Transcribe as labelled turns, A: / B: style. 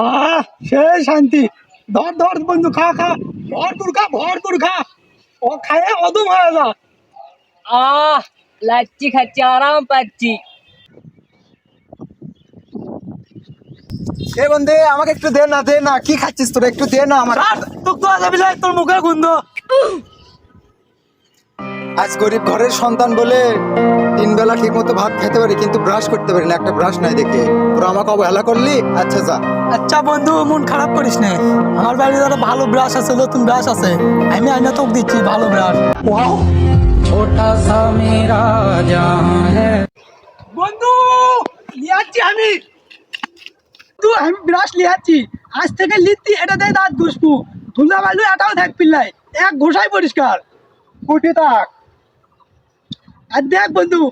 A: আহ সেই শান্তি। ধর ধর বন্ধু, খা খা, ভরপুর খা। ও খায়ে অদম হয়ে যা।
B: আহ লাচ্ছি খাচ্ছি, আরাম পাচ্ছি।
C: এ বন্ধে আমাকে একটু দে না, কি খাচ্ছিস তোরা, একটু দে না আমার।
A: তোর তো যাবি তোর মুখে গন্ধ।
C: আজ গরিব ঘরের সন্তান বলে 3 বেলা ঠিক মতো ভাত খেতে পারি, কিন্তু ব্রাশ করতে পারি না, একটা ব্রাশ নাই দেখে তোরা আমাকে অবহেলা করলি। আচ্ছা যা।
A: আচ্ছা বন্ধু, মন খারাপ করিস না। আমার বাড়িতে একটা ভালো ব্রাশ আছে, নতুন ব্রাশ আছে, আমি আইনা তোকে দিচ্ছি ভালো ব্রাশ।
D: छोटा सा मेरा जहां है।
A: বন্ধু নিয়ে আসছি আমি, ব্রাশ নিয়ে আসছি। আজ থেকে লিখতি এটা দিয়ে দাঁত ঘুষবো, ধুলা বালু এটাও থাক পিল্লাই, এক ঘষাই পরিষ্কার।
C: কুটি থাক।
A: আর দেখ বন্ধু,